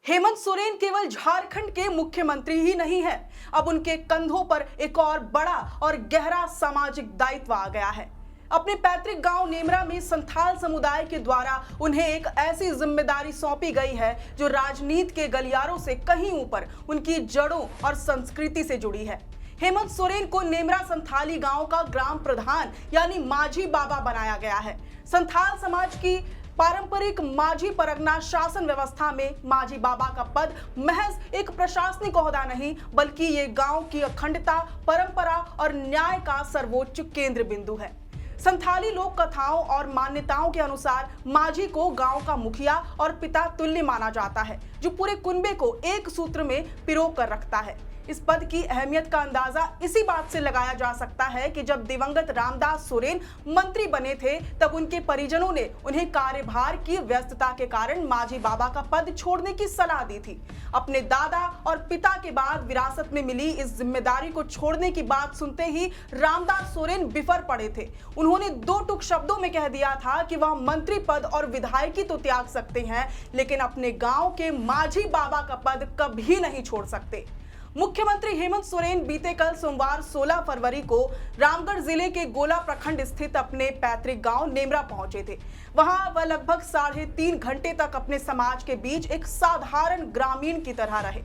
हेमंत सोरेन केवल झारखंड के मुख्यमंत्री ही नहीं है, अब उनके कंधों पर एक और बड़ा और गहरा सामाजिक दायित्व आ गया है। अपने पैतृक गांव नेमरा में संथाल समुदाय के द्वारा उन्हें एक ऐसी जिम्मेदारी सौंपी गई है जो राजनीति के गलियारों से कहीं ऊपर उनकी जड़ों और संस्कृति से जुड़ी है। हेमंत सोरेन को नेमरा संथाली गांव का ग्राम प्रधान यानी माझी बाबा बनाया गया है। संथाल समाज की पारंपरिक माझी परगना शासन व्यवस्था में माझी बाबा का पद महज एक प्रशासनिक ओहदा नहीं, बल्कि ये गांव की अखंडता, परंपरा और न्याय का सर्वोच्च केंद्र बिंदु है। संथाली लोक कथाओं और मान्यताओं के अनुसार माझी को गांव का मुखिया और पिता तुल्य माना जाता है, जो पूरे कुनबे को एक सूत्र में पिरो कर रखता है। इस पद की अहमियत का अंदाजा इसी बात से लगाया जा सकता है कि जब दिवंगत रामदास सोरेन मंत्री बने थे, तब उनके परिजनों ने उन्हें कार्यभार की व्यस्तता के कारण माझी बाबा का पद छोड़ने की सलाह दी थी। अपने दादा और पिता के बाद विरासत में मिली इस जिम्मेदारी को छोड़ने की बात सुनते ही रामदास सोरेन बिफर पड़े थे। उन्होंने दो टूक शब्दों में कह दिया था कि वह मंत्री पद और विधायकी तो त्याग सकते हैं, लेकिन अपने गांव के माझी बाबा का पद कभी नहीं छोड़ सकते। मुख्यमंत्री हेमंत सोरेन बीते कल सोमवार 16 फरवरी को रामगढ़ जिले के गोला प्रखंड स्थित अपने पैतृक गांव नेमरा पहुंचे थे। वहां वह लगभग 3.5 घंटे तक अपने समाज के बीच एक साधारण ग्रामीण की तरह रहे।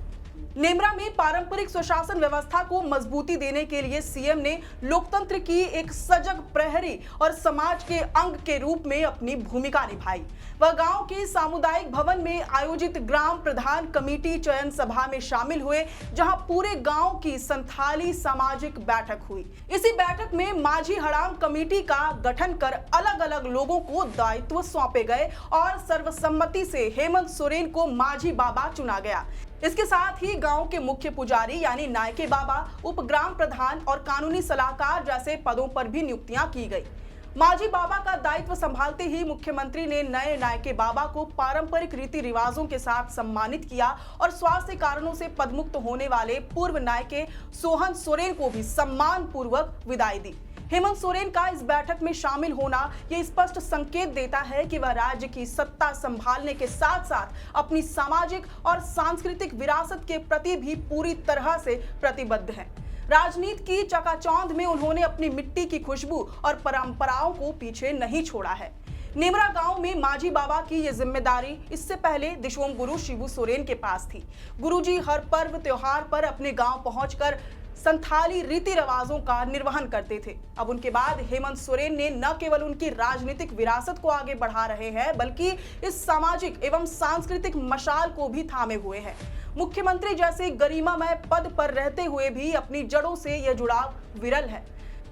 नेमरा में पारंपरिक स्वशासन व्यवस्था को मजबूती देने के लिए सीएम ने लोकतंत्र की एक सजग प्रहरी और समाज के अंग के रूप में अपनी भूमिका निभाई। वह गांव के सामुदायिक भवन में आयोजित ग्राम प्रधान कमेटी चयन सभा में शामिल हुए, जहां पूरे गांव की संथाली सामाजिक बैठक हुई। इसी बैठक में माझी हड़ाम कमेटी का गठन कर अलग अलग लोगों को दायित्व सौंपे गए और सर्वसम्मति से हेमंत सोरेन को माझी बाबा चुना गया। इसके साथ ही गांव के मुख्य पुजारी यानी नायके बाबा, उप ग्राम प्रधान और कानूनी सलाहकार जैसे पदों पर भी नियुक्तियां की गई। माझी बाबा का दायित्व संभालते ही मुख्यमंत्री ने नए नायके बाबा को पारंपरिक रीति रिवाजों के साथ सम्मानित किया और स्वास्थ्य कारणों से पदमुक्त होने वाले पूर्व नायके सोहन सोरेन को भी सम्मान पूर्वक विदाई दी। हेमंत सोरेन का इस बैठक में शामिल होना ये स्पष्ट संकेत देता है कि वह राज्य की सत्ता संभालने के साथ साथ अपनी सामाजिक और सांस्कृतिक विरासत के प्रति भी पूरी तरह से प्रतिबद्ध है। राजनीति की चकाचौंध में उन्होंने अपनी मिट्टी की खुशबू और परंपराओं को पीछे नहीं छोड़ा है। नेमरा गांव में माझी बाबा की ये जिम्मेदारी इससे पहले दिशोम गुरु शिबू सोरेन के पास थी। गुरुजी हर पर्व त्योहार पर अपने गांव पहुंचकर संथाली रीति रिवाजों का निर्वहन करते थे। अब उनके बाद हेमंत सोरेन ने न केवल उनकी राजनीतिक विरासत को आगे बढ़ा रहे हैं, बल्कि इस सामाजिक एवं सांस्कृतिक मशाल को भी थामे हुए हैं। मुख्यमंत्री जैसे गरिमामय पद पर रहते हुए भी अपनी जड़ों से यह जुड़ाव विरल है।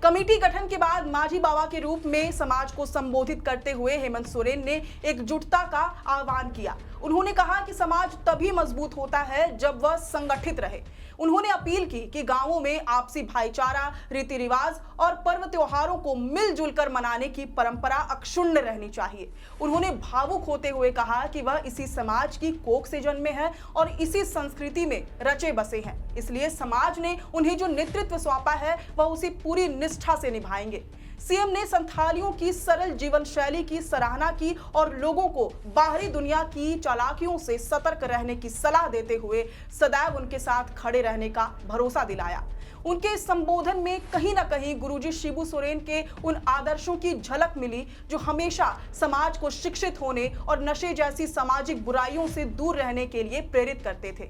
कमेटी गठन के बाद माझी बाबा के रूप में समाज को संबोधित करते हुए हेमंत सोरेन ने एकजुटता का आह्वान किया। उन्होंने कहा कि समाज तभी मजबूत होता है जब वह संगठित रहे। उन्होंने अपील की कि गांवों में आपसी भाईचारा, रीति रिवाज और पर्व त्योहारों को मिलजुल कर मनाने की परंपरा अक्षुण्ण रहनी चाहिए। उन्होंने भावुक होते हुए कहा कि वह इसी समाज की कोख से जन्मे हैं और इसी संस्कृति में रचे बसे हैं, इसलिए समाज ने उन्हें जो नेतृत्व सौंपा है वह उसे पूरी निष्ठा से निभाएंगे। सीएम ने संथालियों की सरल जीवन शैली की सराहना की और लोगों को बाहरी दुनिया की चालाकियों से सतर्क रहने की सलाह देते हुए सदैव उनके साथ खड़े रहने का भरोसा दिलाया। उनके संबोधन में कहीं न कहीं गुरुजी शिबू सोरेन के उन आदर्शों की झलक मिली जो हमेशा समाज को शिक्षित होने और नशे जैसी सामाजिक बुराइयों से दूर रहने के लिए प्रेरित करते थे।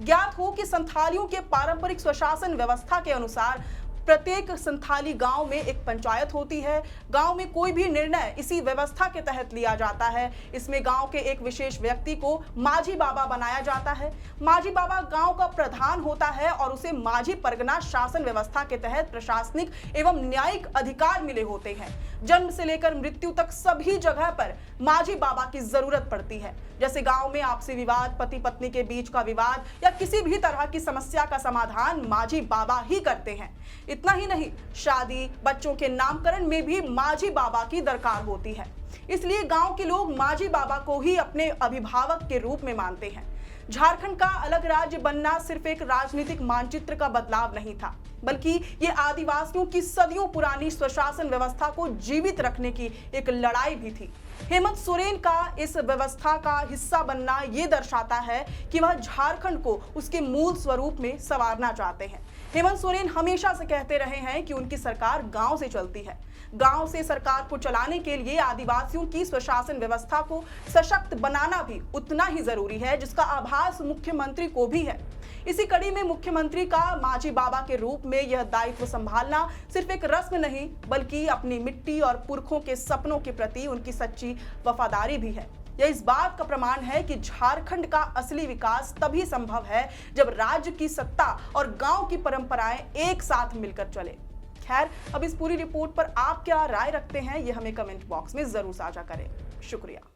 ज्ञात हो कि संथालियों के पारंपरिक स्वशासन व्यवस्था के अनुसार प्रत्येक संथाली गांव में एक पंचायत होती है। गांव में कोई भी निर्णय इसी व्यवस्था के तहत लिया जाता है। इसमें गांव के एक विशेष व्यक्ति को माझी बाबा बनाया जाता है। माझी बाबा गांव का प्रधान होता है और उसे माझी परगना शासन व्यवस्था के तहत प्रशासनिक एवं न्यायिक अधिकार मिले होते हैं। जन्म से लेकर मृत्यु तक सभी जगह पर माझी बाबा की जरूरत पड़ती है। जैसे गांव में आपसी विवाद, पति पत्नी के बीच का विवाद या किसी भी तरह की समस्या का समाधान माझी बाबा ही करते हैं। इतना ही नहीं, शादी, बच्चों के नामकरण में भी माझी बाबा की दरकार होती है। इसलिए गांव के लोग माझी बाबा को ही अपने अभिभावक के रूप में मानते हैं। झारखंड का अलग राज्य बनना सिर्फ एक राजनीतिक मानचित्र का बदलाव नहीं था, बल्कि ये आदिवासियों की सदियों पुरानी स्वशासन व्यवस्था को जीवित रखने की एक लड़ाई भी थी। हेमंत सोरेन का इस व्यवस्था का हिस्सा बनना यह दर्शाता है कि वह झारखंड को उसके मूल स्वरूप में संवारना चाहते हैं। हेमंत सोरेन हमेशा से कहते रहे हैं कि उनकी सरकार गांव से चलती है। गांव से सरकार को चलाने के लिए आदिवासियों की स्वशासन व्यवस्था को सशक्त बनाना भी उतना ही जरूरी है जिसका आभास मुख्यमंत्री को भी है। इसी कड़ी में मुख्यमंत्री का माझी बाबा के रूप में यह दायित्व संभालना सिर्फ एक रस्म नहीं बल्कि अपनी मिट्टी और पुरखों के सपनों के प्रति उनकी सच्ची वफादारी भी है। यह इस बात का प्रमाण है कि झारखंड का असली विकास तभी संभव है जब राज्य की सत्ता और गांव की परंपराएं एक साथ मिलकर चले। खैर, अब इस पूरी रिपोर्ट पर आप क्या राय रखते हैं, यह हमें कमेंट बॉक्स में जरूर साझा करें। शुक्रिया।